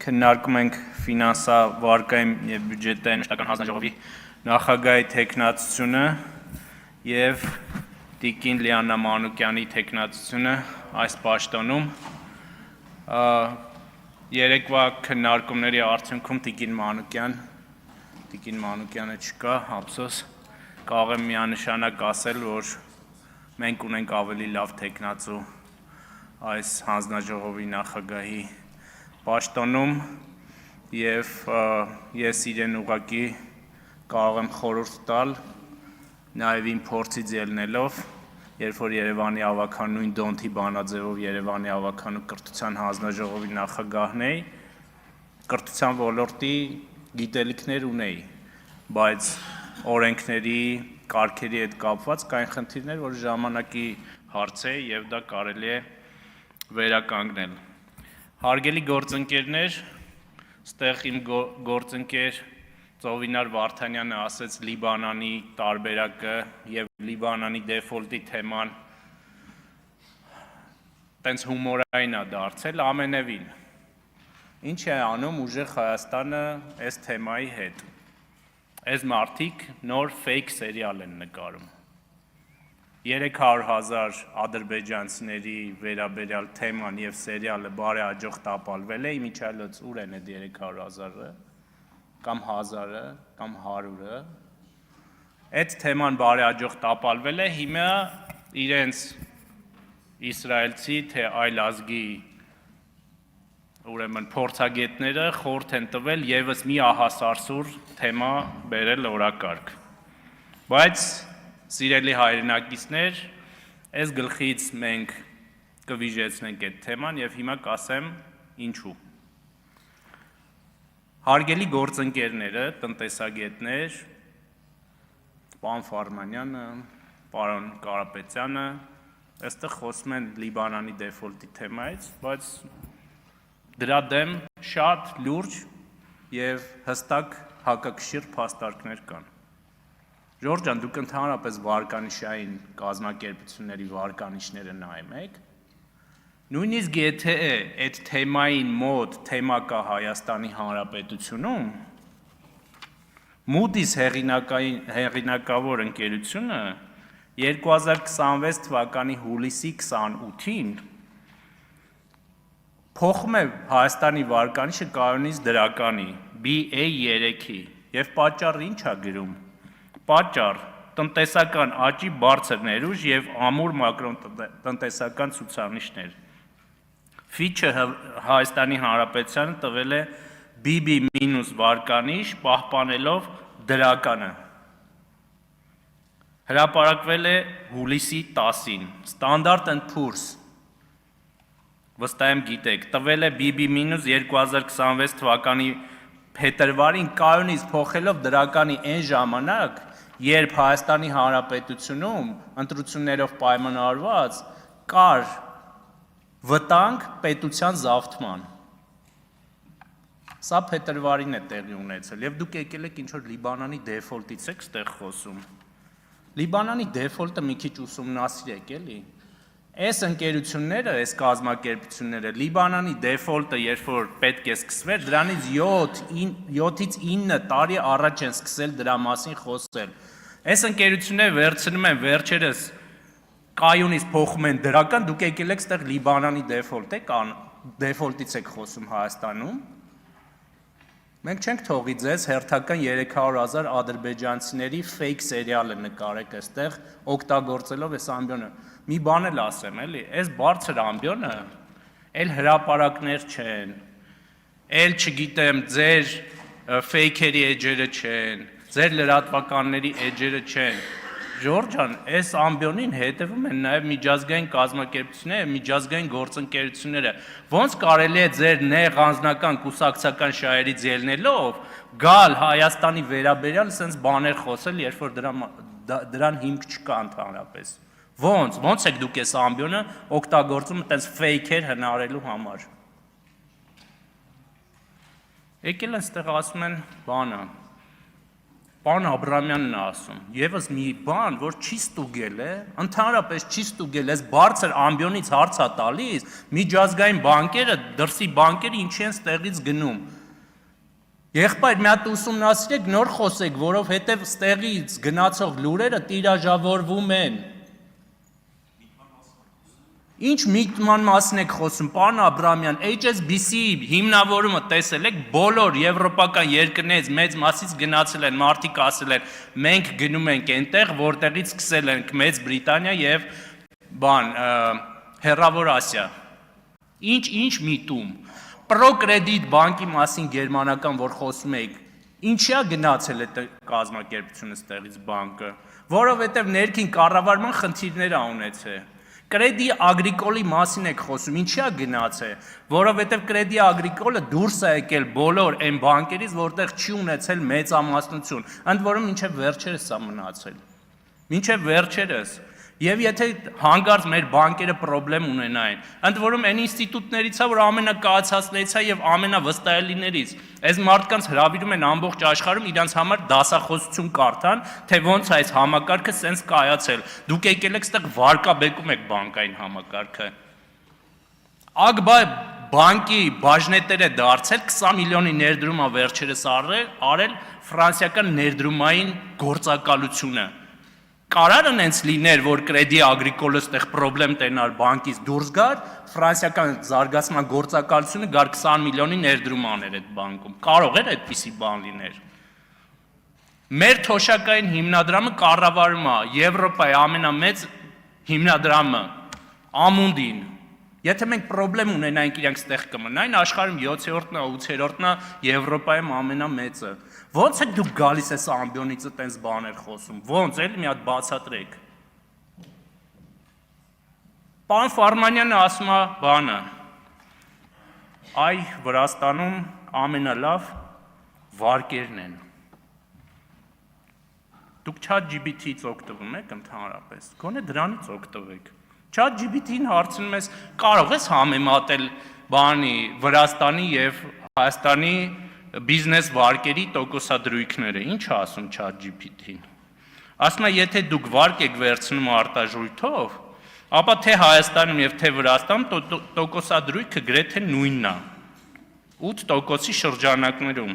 Քննարկում ենք ֆինանսավարկային և բյուջետային մշտական հանձնաժողովի նախագահի թեկնածությունը և Տիկին Լիաննա Մանուկյանի թեկնածությունը այս պաշտոնում։ Երեկվա քննարկումների արդյունքում Տիկին Մանուկյանը չկա, ափսոս, կարող եմ միանշանակ ասել, որ մենք ունենք ավելի լավ թեկնածու այս հանձնաժողովի նախագահի պաշտոնում և ես իրեն ուղղակի կարող եմ խորհուրդ տալ, նաև իմ փորձից ելնելով, երբ որ Երևանի ավագան նույն Դոնթի բանաձևով Երևանի ավագան ու կրթության հանձնաժողովի նախագահն էի, կրթության ոլորտի գիտելիքներ ունեի, բայց օրենքների, կարգերի հետ կապված կային խնդիրներ, որ ժամանակի հարց է և դա կարելի է վերականգնել։ Հարգելի գործընկերներ, ստեղ իմ գործընկեր Ծովինար Վարդանյանը ասեց Լիբանանի տարբերակը և Լիբանանի դեֆոլտի թեման տենց հումորային է դարձել, ամենևին։ Ինչ է անում ուժեղ Հայաստանը այս թեմայի հետ։ Այս մարդիկ նոր fake սերիալ են նկարում։ 300,000 ադրբեջանցիների վերաբերյալ թեման և սերիալը բարեհաջող տապալվել է, իմիջիայլոց ուր են այդ 300,000-ը, կամ 1000-ը, կամ 100-ը։ Այդ թեման բարեհաջող տապալվել է, հիմա իրենց իսրայելցի, թե այլ ազգի փորձագետները խորհուրդ են տվել ևս մի ահասարսուռ թեմա բերել օրակարգ։ Բայց սիրելի հայրենակիցներ, այս գլխից մենք կվիժեցնենք այդ թեման և հիմա կասեմ ինչու։ Հարգելի գործընկերները, տնտեսագետներ, պարոն Ֆարմանյանը, պարոն Կարապետյանը, այստեղ խոսում են Լիբանանի դեֆոլտի թեմայից, բայց դրա դեմ շատ լուրջ և հստակ հակակշիռ փաստարկներ կան։ Ժորժ ջան, դուք ընդհանրապես վարկանիշային կազմակերպությունների վարկանիշները նայում եք, նույնիսկ եթե այդ թեմային մոտ թեմա կա Հայաստանի Հանրապետությունում, Moody's հեղինակավոր ընկերությունը 2026 թվականի հուլիսի 28-ին փոխում է Հայաստանի վարկանիշը կայունից դրականի BA3-ի և պատճառը ինչ է գրում։ Պատճառ՝ տնտեսական աճի բարձր ներուժ և ամուր մակրոտնտեսական ցուցանիշներ։ Fitch-ը Հայաստանի Հանրապետությանը տվել է BB- վարկանիշ, պահպանելով դրականը։ Հրապարակվել է հուլիսի 10-ին։ Standard & Poor's, վստահ եմ գիտեք, տվել է BB- 2026 թվականի փետրվարին կայունից փոխելով դրականի այն ժամանակ, երբ Հայաստանի Հանրապետությունում ընտրություններով պայմանավորված կար վտանգ պետության զավթման։ Սա փետրվարին է տեղի ունեցել և դուք եկել եք ինչ-որ Լիբանանի դեֆոլտից եք ստեղ խոսում։ Լիբանանի դեֆոլտը մի քիչ ուսումնասիրեք էլի։ Այս ընկերությունները, այս կազմակերպությունները Լիբանանի դեֆոլտը երբ որ պետք է սկսվեր, դրանից 7-ից 9 տարի առաջ են սկսել դրա մասին խոսել։ Այս ընկերությունները վերցնում են վերջերս կայունից փոխում են դրական, դուք եկել եք ստեղ Լիբանանի դեֆոլտից եք խոսում Հայաստանում։ Մենք չենք թողի ձեզ հերթական 300,000 ադրբեջանցիների fake սերիալը նկարեք այստեղ, օգտագործելով այս ամբիոնը։ Մի բան էլ ասեմ, էլի, այս բարձր ամբիոնը էլ հրապարակներ չեն, էլ չգիտեմ, ձեր fake-երի էջերը չեն, ձեր լրատվականների էջերը չեն։ Ժորժ ջան, այս ամբիոնին հետևում են նաև միջազգային կազմակերպությունները, միջազգային գործընկերությունները։ Ոնց կարելի է ձեր նեղ անձնական կուսակցական շահերից ելնելով գալ Հայաստանի վերաբերյալ սենց բաներ խոսել, երբ որ դրան հիմք չկա ընդհանրապես։ Ոնց եք դուք այս ամբիոնը օգտագործում տենց fake-էր հնարելու համար։ Եկել են ստեղ ասում են բանը, Պարոն Աբրամյանն է ասում, եւս մի բան, որ չի ստուգել է, ընդհանրապես չի ստուգել, այս բարձր ամբիոնից հարց է տալիս, միջազգային բանկերը, դրսի բանկերը ինչի են ստեղից գնում։ Եղբայր, մի հատ ուսումնասիրեք, նոր խոսեք, որովհետեւ ստեղից գնացող լուրերը տիրաժավորվում են։ Ինչ միտման մասին եք խոսում, պարոն Աբրամյան, HSBC հիմնավորումը տեսել եք, բոլոր եվրոպական երկրներից մեծ մասից գնացել են, մարդիկ ասել են, մենք գնում ենք այնտեղ, որտեղից սկսել ենք Մեծ Բրիտանիա եւ Հեռավոր Ասիա։ Ինչ միտում։ Պրոկրեդիտ բանկի մասին գերմանական, որ խոսում եք, ինչի է գնացել այդ կազմակերպությունը ստեղից բանկը, որովհետեւ ներքին կառավարման խնդիրներ ա ունեցել։ Կրեդի ագրիկոլի մասին եք խոսում, ինչի է գնացել, որովհետև Կրեդի ագրիկոլը դուրս է եկել բոլոր այն բանկերից, որտեղ չի ունեցել մեծամասնություն, ընդ որում մինչև վերջերս է մնացել, մինչև վերջերս, եւ եթե հանկարծ մեր բանկերը խնդրեմ ունենային, ընդ որում այն ինստիտուտներից է, որ ամենակայացածներից է եւ ամենավստահելիներից, այս մարդկանց հրավիրում են ամբողջ աշխարհում իրանց համար դասախոսություն կարդան, թե ոնց է այս համակարգը սենց կայացել, դուք եկել եք ստեղ վարկաբեկում եք բանկային համակարգը, ԱԳԲ բանկի բաժնետեր է դարձել 20 միլիոնի ներդրում է վերջերս արել ֆրանսիական ներդրումային գործակալությունը Կարար ընենց լիներ, որ Կրեդի ագրիկոլը ստեղ խնդրեմ տենար բանկից դուրս գար, ֆրանսիական զարգացման գործակալությունը գար 20 միլիոնի ներդրում աներ այդ բանկում, կարող էր այդպիսի բան լիներ։ Մեր թոշակային հիմնադրամը կառավարում է Եվրոպայի ամենամեծ հիմնադրամը, Ամունդին, եթե մենք խնդրեմ ունենայինք իրանք ստեղ կմնային, աշխարհում 7-րդն է, 8-րդն է, Եվրոպայում ամենամեծը։ Ոնց եք դուք գալիս այս ամբիոնիցը տենց բաներ խոսում, ոնց էլի մի հատ բացատրեք։ Պարոն Ֆարմանյանը ասում է բանը, այ Վրաստանում ամենալավ վարկերն են։ Դուք ChatGPT-ից օգտվում եք ընդհանրապես, գոնե դրանից օգտվեք։ ChatGPT-ին հարցնում ես, կարող ես համեմատել բանի Վրաստանի եւ Հայաստանի բիզնես վարկերի տոկոսադրույքները, ինչ է ասում ChatGPT-ին։ Ասում է, եթե դուք վարկ եք վերցնում արտաժույթով, ապա թե Հայաստանում եւ թե Վրաստանում տոկոսադրույքը գրեթե նույնն է, 8% շրջանակներում։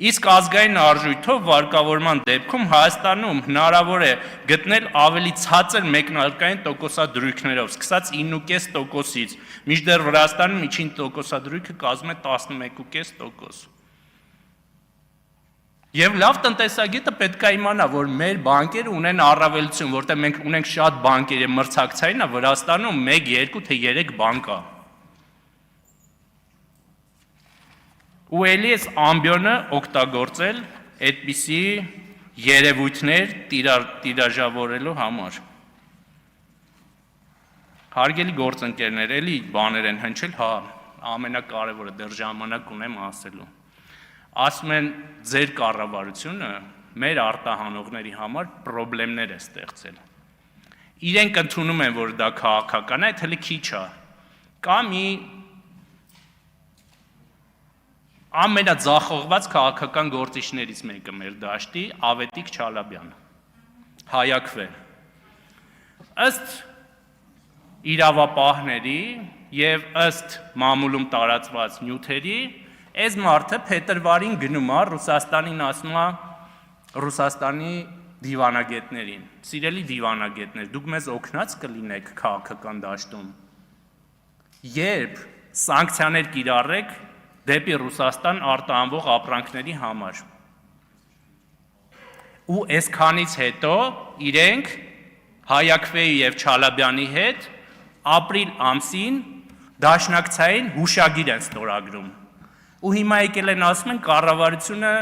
Իսկ ազգային արժույթով վարկավորման դեպքում Հայաստանում հնարավոր է գտնել ավելի ցածր մեկնարկային տոկոսադրույքներով, սկսած 9.5%-ից, մինչդեռ Վրաստանում միջին տոկոսադրույքը կազմում է 11.5%։ Եվ լավ տնտեսագետը պետք է իմանա, որ մեր բանկերը ունեն առավելություն, որտեղ մենք ունենք շատ բանկեր, մրցակցային է Վրաստանում 1, 2, թե 3 բանկ է։ Ու էլի այս ամբիոնը օգտագործել այդպիսի երևույթներ տիրաժավորելու համար։ Հարգելի գործընկերներ, էլի բաներ են հնչել, հա, ամենակարևորը դեռ ժամանակ ունեմ ասելու։ Ասում են, ձեր կառավարությունը մեր արտահանողների համար խնդիրներ է ստեղծել։ Իրենք ընդունում են, որ դա քաղաքական է, այդ հələ քիչ է։ Կա մի ամենաձախողված քաղաքական գործիչներից մեկը մեր դաշտի Ավետիք Չալաբյանը, հայաքվեր։ Ըստ իրավապահների եւ ըստ մամուլում տարածված նյութերի, այս մարդը փետրվարին գնում է Ռուսաստանին, ասում է Ռուսաստանի դիվանագետներին, սիրելի դիվանագետներ, դուք մեզ օգնած կլինեք քաղաքական դաշտում, երբ սանկցիաներ կիրառեք դեպի Ռուսաստան արտահանվող ապրանքների համար։ Ու այսքանից հետո իրենք Հայաքվեի եւ Չալաբյանի հետ ապրիլ ամսին դաշնակցային հուշագիր են ստորագրում։ Ու հիմա եկել են ասում են կառավարությունը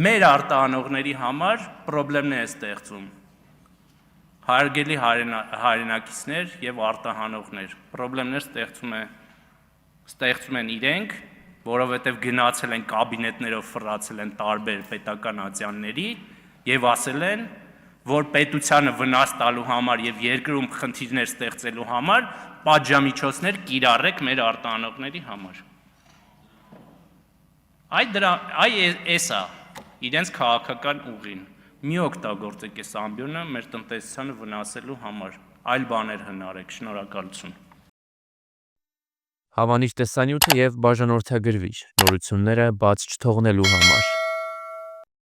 մեր արտահանողների համար խնդիրներ է ստեղծում։ Հարգելի հայրենակիցներ եւ արտահանողներ, խնդիրներ ստեղծում են իրենք, որովհետև գնացել են կաբինետներով ֆռացել են տարբեր պետական ատյանների եւ ասել են, որ պետությանը վնաս տալու համար եւ երկրում խնդիրներ ստեղծելու համար պատժամիջոցներ կիրառեք մեր արտահանողների համար։ Այ էսա իրենց քաղաքական ուղին։ Մի օգտագործեք այս ամբիոնը մեր տնտեսությանը վնասելու համար, այլ բաներ հնարեք, շնորհակալություն։ Հավանիր տեսանյութը եւ բաժանորդագրվիր նորությունները բաց չթողնելու համար։